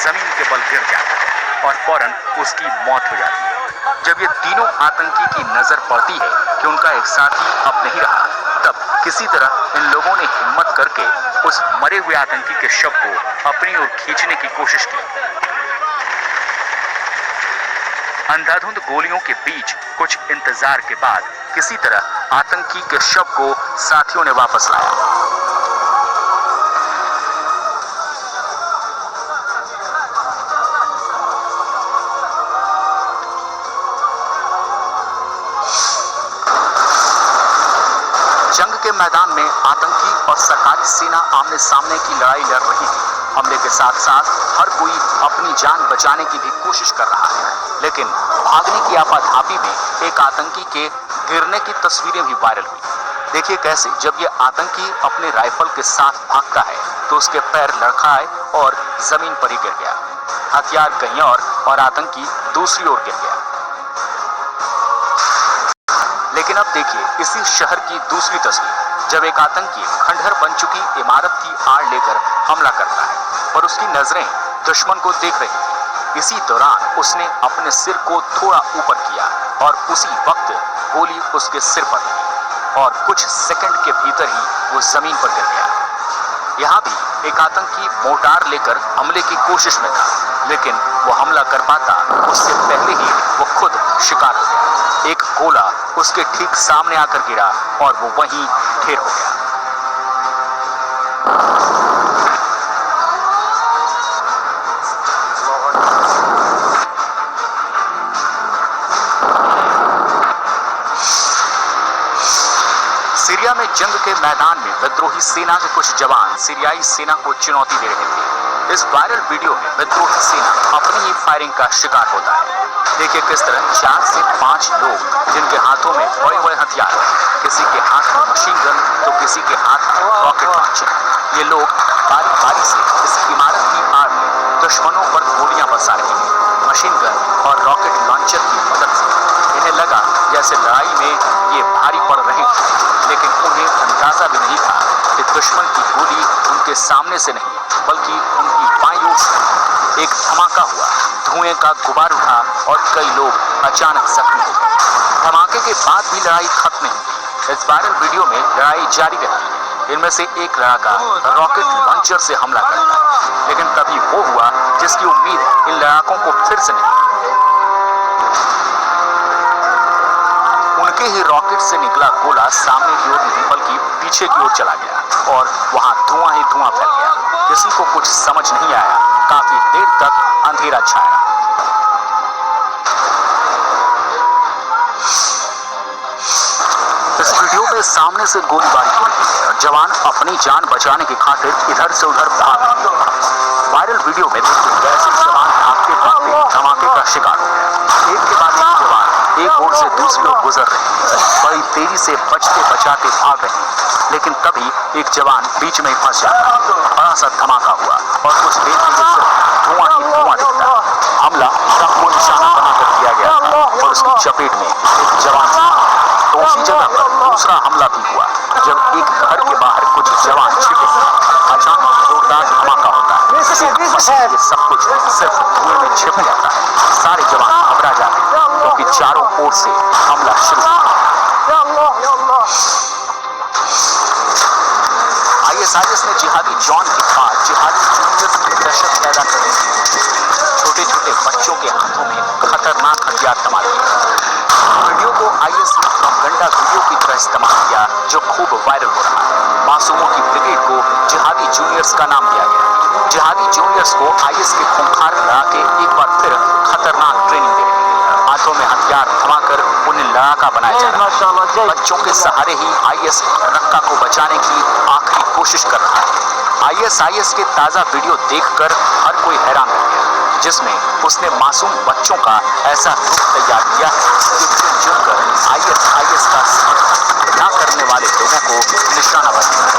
जमीन के बल गिर जाता है और फौरन उसकी मौत हो जाती है। जब ये तीनों आतंकी की नजर पड़ती है कि उनका एक साथी अब नहीं रहा, तब किसी तरह इन लोगों ने हिम्मत करके उस मरे हुए आतंकी के शव को अपनी ओर खींचने की कोशिश की। अंधाधुंध गोलियों के बीच कुछ इंतजार के बाद किसी तरह आतंकी के शव को साथियों ने वापस लाया। जंग के मैदान में आतंकी और सरकारी सेना आमने सामने की लड़ाई लड़ रही थी। हमले के साथ साथ हर कोई अपनी जान बचाने की भी कोशिश कर रहा है, लेकिन भागने की आपाधापी में एक आतंकी के गिरने की तस्वीरें भी वायरल हुई। देखिए कैसे जब ये आतंकी अपने राइफल के साथ भागता है तो उसके पैर लड़खड़ाए और जमीन पर ही गिर गया। हथियार कहीं और आतंकी दूसरी ओर गिर गया। लेकिन अब देखिए इसी शहर की दूसरी तस्वीर, जब एक आतंकी खंडहर बन चुकी इमारत की आड़ लेकर हमला करता है और उसकी नजरें दुश्मन को देख रही थी। इसी दौरान उसने अपने सिर को थोड़ा ऊपर किया और उसी वक्त गोली उसके सिर पर लगी और कुछ सेकंड के भीतर ही वो जमीन पर गिर गया। यहाँ भी एक आतंकी मोर्टार लेकर हमले की कोशिश में था, लेकिन वो हमला कर पाता उससे पहले ही वो खुद शिकार हो गया। एक गोला उसके ठीक सामने आकर गिरा और वो वहीं ढेर हो गया। सीरिया में जंग के मैदान में विद्रोही सेना के कुछ जवान सीरियाई सेना को चुनौती दे रहे थे। इस वायरल वीडियो में विद्रोही सेना अपनी ही फायरिंग का शिकार होता है। देखिए किस तरह 4 से 5 लोग जिनके हाथों में बड़े बड़े हथियार, किसी के हाथ में मशीन गन तो किसी के हाथ में रॉकेट लॉन्चर, ये लोग बारी बारी से इस इमारत की आड़ में दुश्मनों पर गोलियां बरसा रहे हैं। मशीन गन और रॉकेट लॉन्चर की मदद से इन्हें लगा जैसे लड़ाई में ये भारी पड़ रहे थे, लेकिन उन्हें अंदाजा भी नहीं था कि दुश्मन की गोली उनके सामने से नहीं बल्कि उनकी बाईं ओर से। एक धमाका हुआ, धुएं का गुबार उठा और कई लोग अचानक जख्मी हो गए। धमाके के बाद भी लड़ाई खत्म नहीं हुई। इस वायरल वीडियो में लड़ाई जारी रहती। इनमें से एक लड़का रॉकेट लॉन्चर से हमला करता है, लेकिन तभी वो हुआ जिसकी उम्मीद इन लड़ाकों को फिर से नहीं। उनके ही रॉकेट से निकला गोला सामने की ओर नहीं बल्कि पीछे की ओर चला गया और वहां धुआं ही धुआं फैल गया। किसी को कुछ समझ नहीं आया। काफी देर तक अंधेरा छाया। इस वीडियो में सामने से गोलीबारी हो रही है और जवान अपनी जान बचाने की खातिर इधर से उधर भाग रहे हैं। वायरल वीडियो में देखिए कैसे जवान भागते भागते धमाके का शिकार हो गया। एक के बाद एक जवान एक ओर से दूसरी ओर गुजर रहे हैं, बड़ी तेजी से बचते बचाते भाग रहे हैं, लेकिन तभी एक जवान बीच में ही फंस जाता है। बड़ा सा धमाका हुआ और कुछ देर में सिर्फ धुआं ही धुआं दिखता है। हमला ट्रक को निशाना बनाकर किया गया था और उसकी चपेट में एक जवान था। तो उसी जगह पर दूसरा हमला भी हुआ जब एक घर के बाहर कुछ जवान छिपे। अचानक जोरदार धमाका होता है। ये सब कुछ सिर्फ धुएं में छिप जाता है। सारे जवान घबरा जाते हैं क्योंकि चारों ओर से हमला शुरू हुआ। ISIS ने जिहादी जॉन के बाद जिहादी जूनियर्स की दहशत पैदा कर दी। छोटे छोटे बच्चों के हाथों में खतरनाक हथियार थमा दिए। वीडियो को IS ने प्रोपेगेंडा वीडियो की तरह इस्तेमाल किया जो खूब वायरल हो रहा है। मासूमों की ब्रिगेड को जिहादी जूनियर्स का नाम दिया गया। जिहादी जूनियर्स को IS के खूंखार लड़ाके एक बार फिर खतरनाक ट्रेनिंग दे रहे हैं। हाथों में हथियार थमाकर उन्हें लड़ाका बनाया जा रहा है। बच्चों के सहारे ही IS रक्का को बचाने की आखिरी कोशिश कर रहा है। ISIS के ताजा वीडियो देखकर हर कोई हैरान हो गया, जिसमें उसने मासूम बच्चों का ऐसा रूप तैयार किया है कि जुड़कर ISIS का समर्थन न करने वाले लोगों को निशाना बनता है।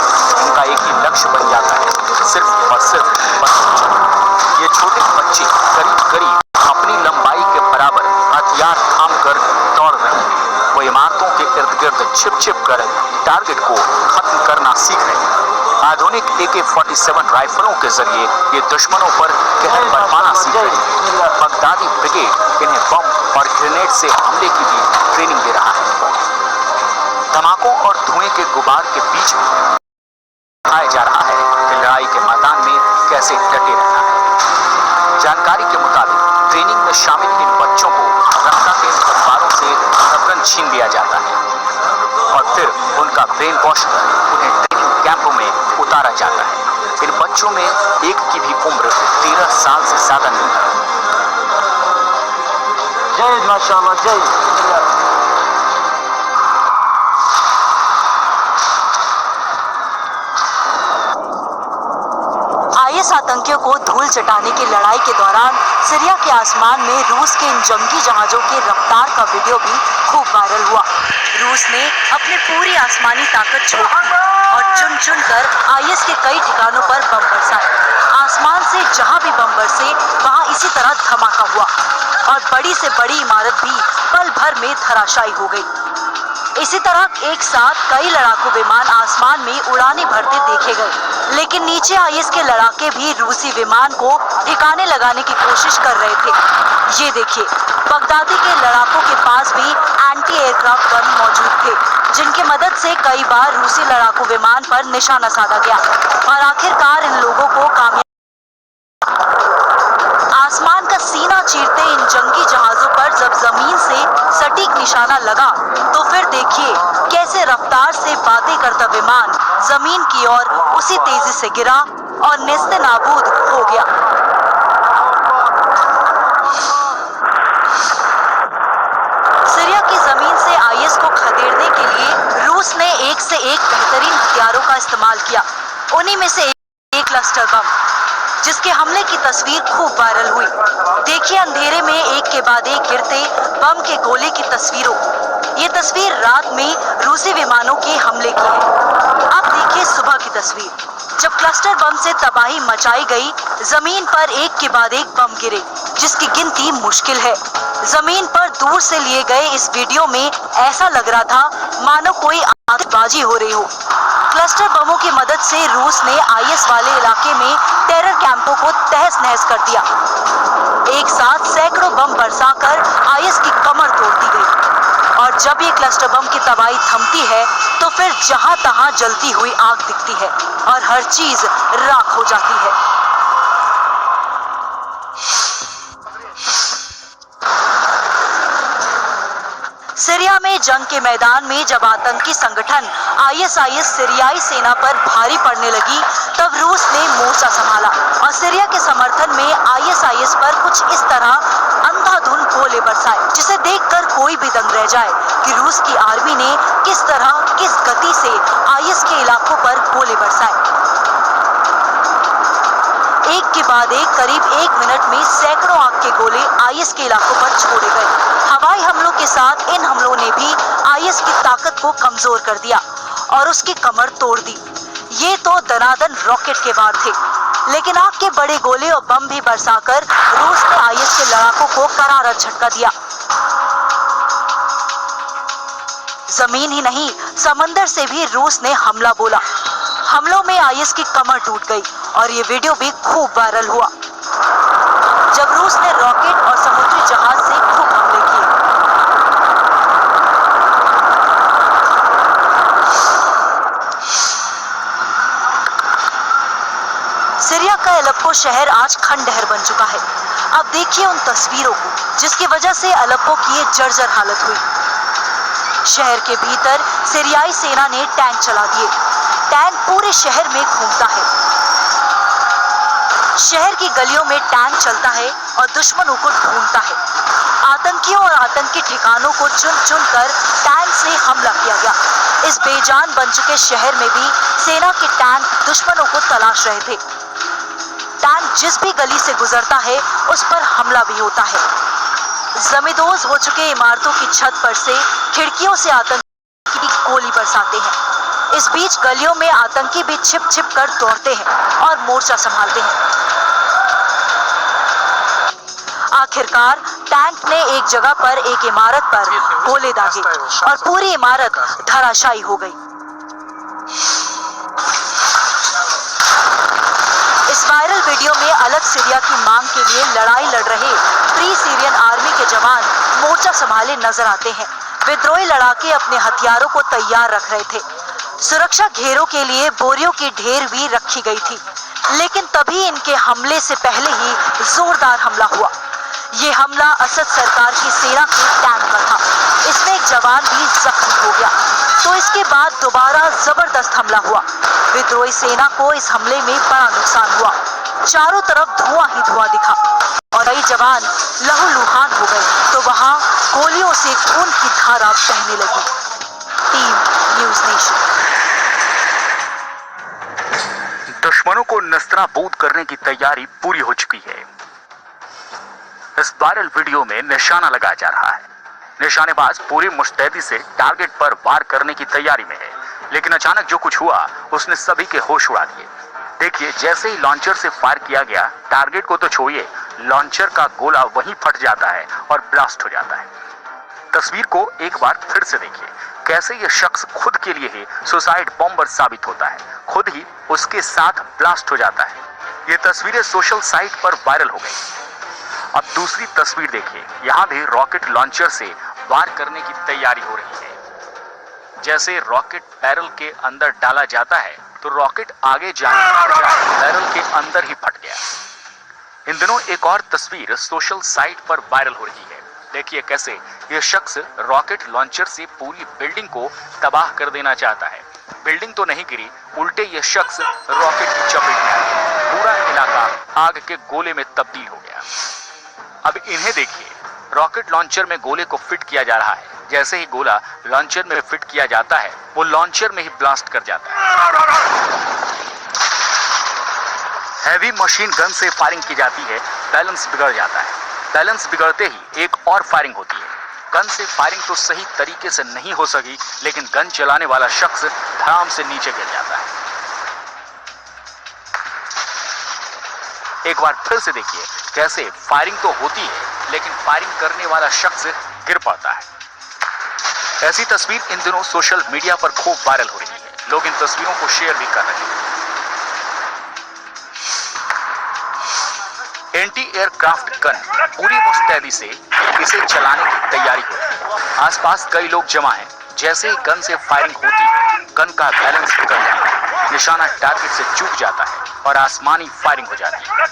उनका एक ही लक्ष्य बन जाता है, सिर्फ और सिर्फ बच्चे। ये छोटे बच्चे करीब करीब अपनी लंबाई के बराबर हथियार थाम कर दौड़ रहे हैं। वो इमारतों के इर्द गिर्द छिप छिप कर टारगेट को खत्म करना सीख रहे हैं। आधुनिक AK-47 राइफलों के जरिए ये दुश्मनों पर कहर बरपाना बगदादी ब्रिगेड इन्हें बम और ग्रेनेड से हमले की भी ट्रेनिंग दे रहा है। धमाकों और धुएं के गुबार के बीच में दिखाया जा रहा है कि लड़ाई के मैदान में कैसे डटे रहना है। जानकारी के मुताबिक ट्रेनिंग में शामिल इन बच्चों को रक्षा के परिवारों से रतन छीन लिया जाता है और फिर उनका ब्रेन वॉश कर उन्हें ट्रेनिंग कैंपों में उतारा जाता है। इन बच्चों में एक की भी उम्र 13 साल से ज्यादा नहीं है। जय माशाअल्लाह जय। आईएस आतंकियों को धूल चटाने की लड़ाई के दौरान सीरिया के आसमान में रूस के इन जंगी जहाजों की रफ्तार का वीडियो भी खूब वायरल हुआ। रूस ने अपनी पूरी आसमानी ताकत झोंक दी और चुन चुन कर आईएस के कई ठिकानों पर बम बरसाए। आसमान से जहां भी बम बरसे वहां इसी तरह धमाका हुआ और बड़ी से बड़ी इमारत भी पल भर में धराशायी हो गई। इसी तरह एक साथ कई लड़ाकू विमान आसमान में उड़ाने भरते देखे गए, लेकिन नीचे आईएस के लड़ाके भी रूसी विमान को ठिकाने लगाने की कोशिश कर रहे थे। ये देखिए, बगदादी के लड़ाकों के पास भी एंटी एयरक्राफ्ट गन मौजूद थे, जिनकी मदद से कई बार रूसी लड़ाकू विमान पर निशाना साधा गया और आखिरकार इन लोगों को कामयाब। आसमान का सीना चीरते इन जंगी जहाजों पर जब जमीन से सटीक निशाना लगा तो फिर देखिए कैसे रफ्तार से बातें करता विमान जमीन की ओर उसी तेजी से गिरा और नेस्ते नाबूद हो गया। सीरिया की जमीन से आईएस को खदेड़ने के लिए रूस ने एक से एक बेहतरीन हथियारों का इस्तेमाल किया। उन्हीं में से एक क्लस्टर बम, जिसके हमले की तस्वीर खूब वायरल हुई। देखिए अंधेरे में एक के बाद एक गिरते बम के गोले की तस्वीरों। ये तस्वीर रात में रूसी विमानों के हमले की है। अब देखिए सुबह की तस्वीर, जब क्लस्टर बम से तबाही मचाई गई। जमीन पर एक के बाद एक बम गिरे, जिसकी गिनती मुश्किल है। जमीन पर दूर से लिए गए इस वीडियो में ऐसा लग रहा था मानो कोई आतिशबाजी हो रही हो। क्लस्टर बमों की मदद से रूस ने आईएस वाले इलाके में टेरर कैंपों को तहस नहस कर दिया। एक साथ सैकड़ों बम बरसाकर आईएस की कमर तोड़ दी गई और जब ये क्लस्टर बम की तबाही थमती है तो फिर जहां तहां जलती हुई आग दिखती है और हर चीज राख हो जाती है। सीरिया में जंग के मैदान में जब आतंकी संगठन आईएसआईएस सीरियाई सेना पर भारी पड़ने लगी, तब रूस ने मोर्चा संभाला और सीरिया के समर्थन में आईएसआईएस पर कुछ इस तरह अंधाधुंध गोले बरसाए, जिसे देखकर कोई भी दंग रह जाए कि रूस की आर्मी ने किस तरह किस गति से आईएस के इलाकों पर गोले बरसाए। एक के बाद एक करीब 1 मिनट में सैकड़ों आग के गोले आईएस के इलाकों पर छोड़े गए। हवाई हमलों के साथ इन हमलों ने भी आईएस की ताकत को कमजोर कर दिया और उसकी कमर तोड़ दी। ये तो दनादन रॉकेट के वार थे, लेकिन आग के बड़े गोले और बम भी बरसाकर रूस ने आईएस के लड़ाकों को करारा झटका दिया। जमीन ही नहीं, समंदर से भी रूस ने हमला बोला। हमलों में आईएस की कमर टूट गई और ये वीडियो भी खूब वायरल हुआ, जब रूस ने रॉकेट और समुद्री जहाज से खूब हमले किए। सीरिया का अलेप्पो शहर आज खंडहर बन चुका है। अब देखिए उन तस्वीरों को, जिसकी वजह से अलेप्पो की ये जर्जर हालत हुई। शहर के भीतर सीरियाई सेना ने टैंक चला दिए। टैंक पूरे शहर में घूमता है। शहर की गलियों में टैंक चलता है और दुश्मनों को ढूंढता है। आतंकियों और आतंकी ठिकानों को चुन चुन कर टैंक से हमला किया गया। इस बेजान बन चुके शहर में भी सेना के टैंक दुश्मनों को तलाश रहे थे। टैंक जिस भी गली से गुजरता है उस पर हमला भी होता है। जमींदोज हो चुके इमारतों की छत पर से खिड़कियों से आतंकी गोली बरसाते हैं। इस बीच गलियों में आतंकी भी छिप छिप कर दौड़ते हैं और मोर्चा संभालते हैं। आखिरकार टैंक ने एक जगह पर एक इमारत पर गोले दागे और पूरी इमारत धराशायी हो गई। इस वायरल वीडियो में अलग अलग सीरिया की मांग के लिए लड़ाई लड़ रहे फ्री सीरियन आर्मी के जवान मोर्चा संभाले नजर आते हैं। विद्रोही लड़ाके अपने हथियारों को तैयार रख रहे थे। सुरक्षा घेरों के लिए बोरियों की ढेर भी रखी गई थी, लेकिन तभी इनके हमले से पहले ही जोरदार हमला हुआ। ये हमला असद सरकार की सेना के टैंक पर था। इसमें एक जवान भी जख्मी हो गया। तो इसके बाद दोबारा जबरदस्त हमला हुआ। विद्रोही सेना को इस हमले में बड़ा नुकसान हुआ। चारों तरफ धुआं ही धुआं दिखा और कई जवान लहूलुहान हो गए। तो वहां गोलियों से खून की धारा बहने लगी। Team news nation. दुश्मनों को नस्तानाबूद करने की तैयारी पूरी हो चुकी है। इस वायरल वीडियो में निशाना लगाया जा रहा है। निशानेबाज पूरी मुस्तैदी से टारगेट पर वार करने की तैयारी में है, लेकिन अचानक जो कुछ हुआ उसने सभी के होश उड़ा दिए। देखिए, जैसे ही लॉन्चर से फायर किया गया, टारगेट को तो छोड़िए, लॉन्चर का गोला वहीं फट जाता है और ब्लास्ट हो जाता है। तस्वीर को एक बार फिर से देखिए, कैसे यह शख्स खुद के लिए ही सुसाइड बॉम्बर साबित होता है, खुद ही उसके साथ ब्लास्ट हो जाता है। ये तस्वीरें सोशल साइट पर वायरल हो गई। अब दूसरी तस्वीर देखिए, यहाँ भी रॉकेट लॉन्चर से वार करने की तैयारी हो रही है। जैसे रॉकेट बैरल के अंदर डाला जाता है तो रॉकेट आगे जाने के बजाय बैरल के अंदर ही फट गया। इन दिनों एक और तस्वीर सोशल साइट पर वायरल हो रही है। देखिए कैसे यह शख्स रॉकेट लॉन्चर से पूरी बिल्डिंग को तबाह कर देना चाहता है। बिल्डिंग तो नहीं गिरी, उल्टे यह शख्स रॉकेट की चपेट में आ गया। पूरा इलाका आग के गोले में तब्दील हो गया। अब इन्हें देखिए, रॉकेट लॉन्चर में गोले को फिट किया जा रहा है। जैसे ही गोला लॉन्चर में फिट किया जाता है, वो लॉन्चर में ही ब्लास्ट कर जाता है। हैवी मशीन गन से फायरिंग की जाती है, बैलेंस बिगड़ जाता है। बैलेंस बिगड़ते ही एक और फायरिंग होती है। गन से फायरिंग तो सही तरीके से नहीं हो सकी, लेकिन गन चलाने वाला शख्स धड़ाम से नीचे गिर जाता है। एक बार फिर से देखिए, कैसे फायरिंग तो होती है, लेकिन फायरिंग करने वाला शख्स गिर पड़ता है। ऐसी तस्वीर इन दिनों सोशल मीडिया पर खूब वायरल हो रही है। लोग इन तस्वीरों को शेयर भी कर रहे हैं। एंटी एयरक्राफ्ट गन पूरी मुस्तैदी से इसे चलाने की तैयारी हो रही है। आसपास कई लोग जमा हैं। जैसे ही गन से फायरिंग होती है, गन का बैलेंस बिगड़ जाता है, निशाना टारगेट से चूक जाता है और आसमानी फायरिंग हो जाती है।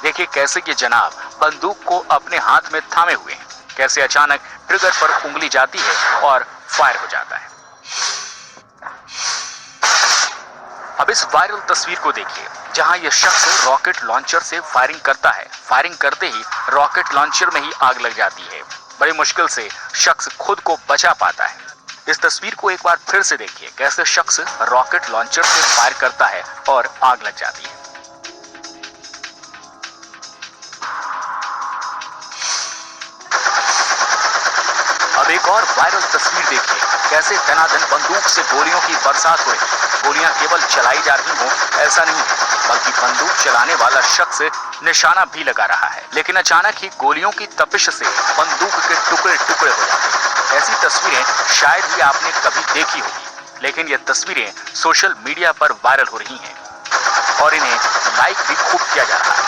देखिए कैसे ये जनाब बंदूक को अपने हाथ में थामे हुए हैं, कैसे अचानक ट्रिगर पर उंगली जाती है और फायर हो जाता है। अब इस वायरल तस्वीर को देखिए, जहां यह शख्स रॉकेट लॉन्चर से फायरिंग करता है। फायरिंग करते ही रॉकेट लॉन्चर में ही आग लग जाती है। बड़ी मुश्किल से शख्स खुद को बचा पाता है। इस तस्वीर को एक बार फिर से देखिए, कैसे शख्स रॉकेट लॉन्चर से फायर करता है और आग लग जाती है। अब एक और वायरल तस्वीर देखिए, कैसे दनादन बंदूक से गोलियों की बरसात हो रही है। गोलियां केवल चलाई जा रही हो ऐसा नहीं है, बल्कि बंदूक चलाने वाला शख्स निशाना भी लगा रहा है। लेकिन अचानक ही गोलियों की तपिश से बंदूक के टुकड़े टुकड़े हो जाते हैं। ऐसी तस्वीरें शायद ही आपने कभी देखी होगी, लेकिन ये तस्वीरें सोशल मीडिया पर वायरल हो रही हैं और इन्हें लाइक भी खूब किया जा रहा है।